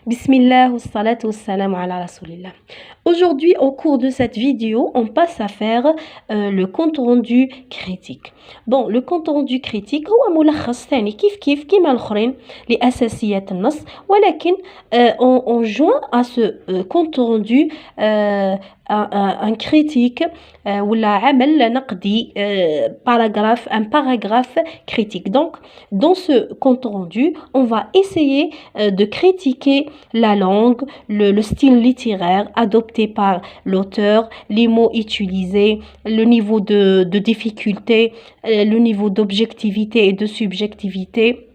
Bismillah, wassalatu wassalamu ala rasoulillah. Aujourd'hui, au cours de cette vidéo, on passe à faire le compte rendu critique. Bon, le compte rendu critique هو ملخص ثاني كيف كيما الآخرين لأساسيات النص، ولكن on joint à ce compte rendu un critique ولا عمل نقدي un paragraphe critique. Donc, dans ce compte rendu, on va essayer de critiquer la langue, le style littéraire adopté par l'auteur, les mots utilisés, le niveau de difficulté, le niveau d'objectivité et de subjectivité.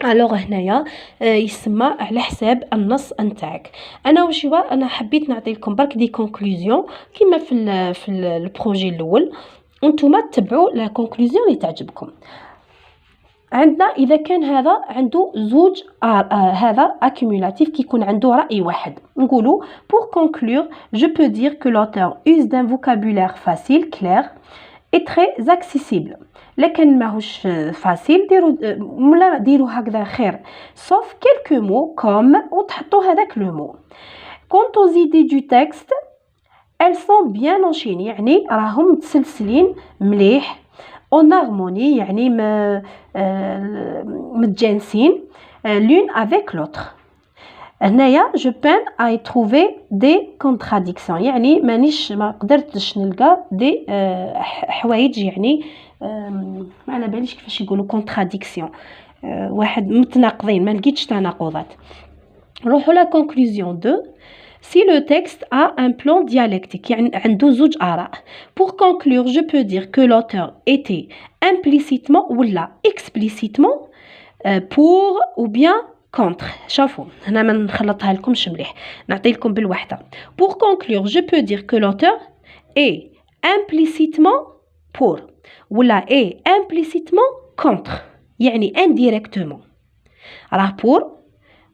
Alors هنايا يسمى على حساب النص نتاعك. انا حبيت نعطي لكم برك دي كونكلوزيون كيما في البروجي الاول، وانتم تتبعوا لا كونكلوزيون اللي تعجبكم. عندنا اذا كان هذا عنده زوج هذا accumulatif كيكون عنده رأي واحد، نقولوا pour conclure je peux dire que l'auteur use d'un vocabulaire facile, clair et très accessible. لكن ماهوش فاسيل ديروا هكذا خير sauf quelques mots comme وتحطوا هذاك le mot. Quant aux idées du texte, elles sont bien enchaînées يعني راهم متسلسلين مليح en harmonie يعني متجانسين l'une avec l'autre. هنايا je peine à y trouver des contradictions يعني ما قدرتش نلقى دي حوايج يعني ما على باليش كيفاش يقولوا contradiction واحد متناقضين، ما لقيتش تناقضات. نروحوا لا conclusion 2. Si le texte a un plan dialectique يعني عنده زوج آراء. Pour conclure je peux dire que l'auteur était implicitement ولا explicitement pour ou bien contre. شوفوا هنا ما نخلطها لكمش مليح، نعطي لكم بالوحده. Pour conclure je peux dire que l'auteur est implicitement pour ولا est implicitement contre يعني indirectement راه pour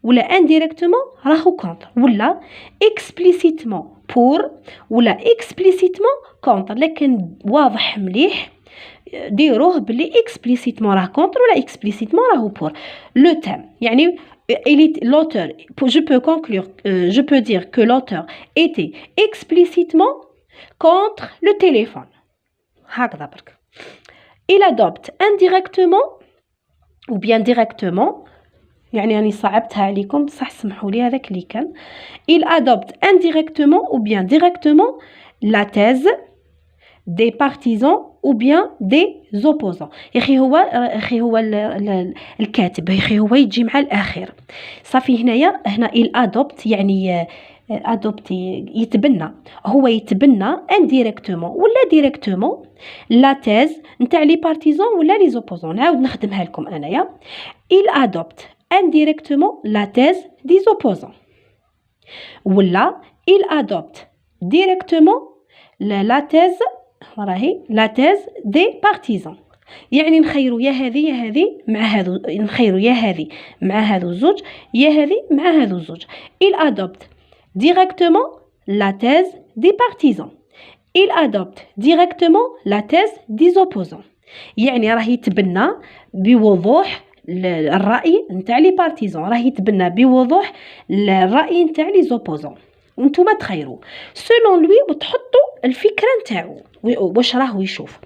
ولا indirectement راهو contre ولا explicitement pour ولا explicitement contre. لكن واضح مليح ديروه بلي explicitement راه contre ولا explicitement راهو pour. Le thème يعني l'auteur, je peux conclure, je peux dire que l'auteur était explicitement contre le téléphone. هكذا برك. Il adopte indirectement ou bien directement يعني أنا صعبتها عليكم صح سمحوا لي هذاك اللي كان. Il adopte indirectement ou bien directement la thèse des partisans ou bien des opposants. يا أخي هو الكاتب يا أخي هو يجي مع الآخر صافي. هنا il adopte يعني adopte يتبنى، هو يتبنى indirectement ولا directement la thèse نتاع les partisans ولا les opposants. نعاود نخدمها لكم أنايا. il adopte indirectement la thèse des opposants ولا il adopte directement la thèse راهي la thèse des partisans. يعني نخيروا يا هذه مع هذو، نخيروا يا هذه مع هذو الزوج يا هذه مع هذو الزوج. il adopte directement la thèse des partisans. il adopte directement la thèse des opposants يعني راه يتبنى بوضوح الرأي نتاع لي بارتيزون، راه يتبنى بوضوح الرأي نتاع لي زوبوزون. وانتوما تخيروا سولون لوي وتحطوا الفكره نتاعو واش راهو يشوف.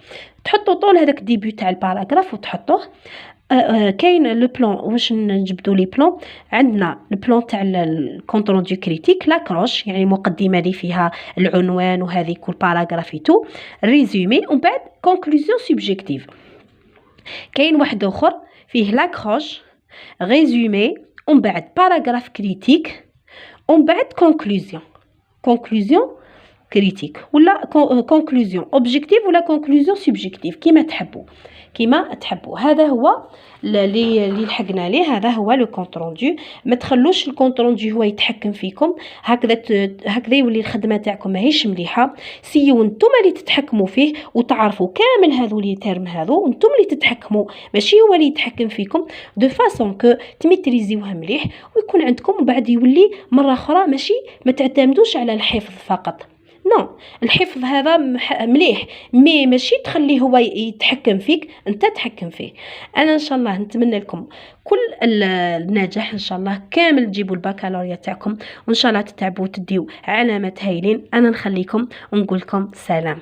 تحطوا طول هذاك الديبيو تاع الباراغراف وتحطوه. كاين لو بلان واش نجبدوا لي بلان. عندنا البلان تاع الكونت روندو كريتيك لاكروش يعني مقدمه اللي فيها العنوان وهذه كل باراغراف تو ريزومي ومن بعد كونكلوزيون سوبجيكتيف. كاين واحد اخر فيه لاكروش ريزومي ومن بعد باراغراف كريتيك ومن بعد conclusion critique ولا conclusion objective ولا conclusion subjective كيما تحبوا. هذا هو اللي لحقنا ليه، هذا هو لو كونت روندو. ما تخلوش الكونت روندو هو يتحكم فيكم هكذا يولي الخدمه تاعكم ماهيش مليحه. سيو نتوما اللي تتحكموا فيه وتعرفوا كامل هذو لي تيرم هذو، نتوما اللي تتحكموا ماشي هو اللي يتحكم فيكم، دو فاسون كو تميتريزيوها مليح ويكون عندكم وبعد يولي مره اخرى ماشي ما تعتمدوش على الحفظ فقط، نو، الحفظ هذا مليح، مي ماشي تخليه هو يتحكم فيك، انت تحكم فيه. انا ان شاء الله نتمنى لكم كل النجاح، ان شاء الله كامل تجيبوا البكالوريا تاعكم، وان شاء الله تتعبوا وتديو علامات هايلين. انا نخليكم ونقول لكم سلام.